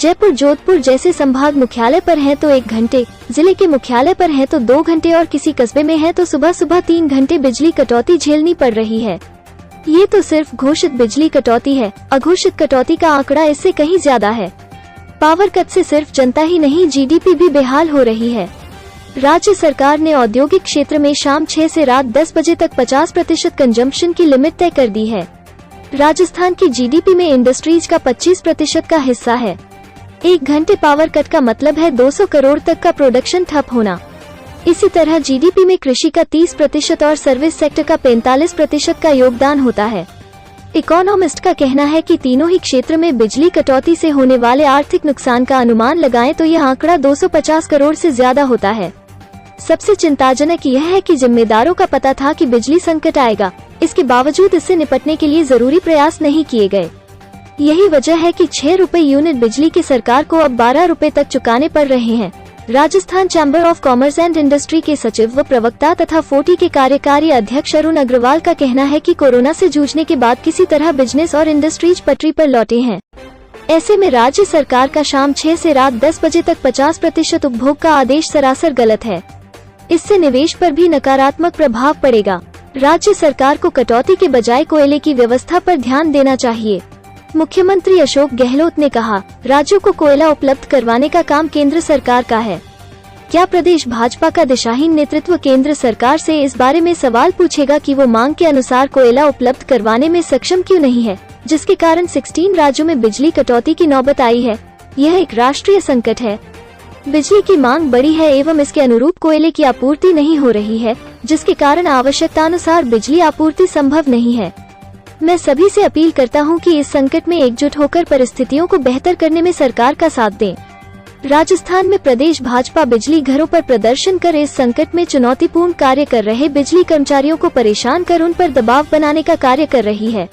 जयपुर, जोधपुर जैसे संभाग मुख्यालय पर हैं तो 1 घंटे, जिले के मुख्यालय पर हैं तो 2 घंटे और किसी कस्बे में हैं तो सुबह सुबह 3 घंटे बिजली कटौती झेलनी पड़ रही है। ये तो सिर्फ घोषित बिजली कटौती है, अघोषित कटौती का आंकड़ा इससे कहीं ज्यादा है। पावर कट से सिर्फ जनता ही नहीं, जीडीपी भी बेहाल हो रही है। राज्य सरकार ने औद्योगिक क्षेत्र में शाम 6 से रात 10 बजे तक 50% कंजम्पशन की लिमिट तय कर दी है। राजस्थान की जीडीपी में इंडस्ट्रीज का 25% का हिस्सा है। 1 घंटे पावर कट का मतलब है 200 करोड़ तक का प्रोडक्शन ठप होना। इसी तरह जीडीपी में कृषि का 30% और सर्विस सेक्टर का 45% का योगदान होता है। इकोनॉमिस्ट का कहना है कि तीनों ही क्षेत्र में बिजली कटौती से होने वाले आर्थिक नुकसान का अनुमान लगाएं तो यह आंकड़ा 250 करोड़ से ज्यादा होता है। सबसे चिंताजनक यह है कि जिम्मेदारों का पता था कि बिजली संकट आएगा, इसके बावजूद इससे निपटने के लिए जरूरी प्रयास नहीं किए गए। यही वजह है कि 6 रुपए यूनिट बिजली की सरकार को अब 12 रुपए तक चुकाने पड़ रहे हैं। Rajasthan chamber of commerce and industry के सचिव व प्रवक्ता तथा फोर्टी के कार्यकारी अध्यक्ष अरुण अग्रवाल का कहना है कि कोरोना से जूझने के बाद किसी तरह बिजनेस और इंडस्ट्रीज पटरी पर लौटे हैं। ऐसे में राज्य सरकार का शाम 6 से रात 10 बजे तक 50% उपभोग का आदेश सरासर गलत है। इससे निवेश पर भी नकारात्मक प्रभाव पड़ेगा। राज्य सरकार को कटौती के बजाय कोयले की व्यवस्था पर ध्यान देना चाहिए। मुख्यमंत्री अशोक गहलोत ने कहा, राज्यों को कोयला उपलब्ध करवाने का काम केंद्र सरकार का है। क्या प्रदेश भाजपा का दिशाहीन नेतृत्व केंद्र सरकार से इस बारे में सवाल पूछेगा कि वो मांग के अनुसार कोयला उपलब्ध करवाने में सक्षम क्यों नहीं है, जिसके कारण 16 राज्यों में बिजली कटौती की नौबत आई है। यह एक राष्ट्रीय संकट है। बिजली की मांग बढ़ी है एवं इसके अनुरूप कोयले की आपूर्ति नहीं हो रही है, जिसके कारण आवश्यकतानुसार बिजली आपूर्ति संभव नहीं है। मैं सभी से अपील करता हूं कि इस संकट में एकजुट होकर परिस्थितियों को बेहतर करने में सरकार का साथ दें। राजस्थान में प्रदेश भाजपा बिजली घरों पर प्रदर्शन कर इस संकट में चुनौतीपूर्ण कार्य कर रहे बिजली कर्मचारियों को परेशान कर उन पर दबाव बनाने का कार्य कर रही है।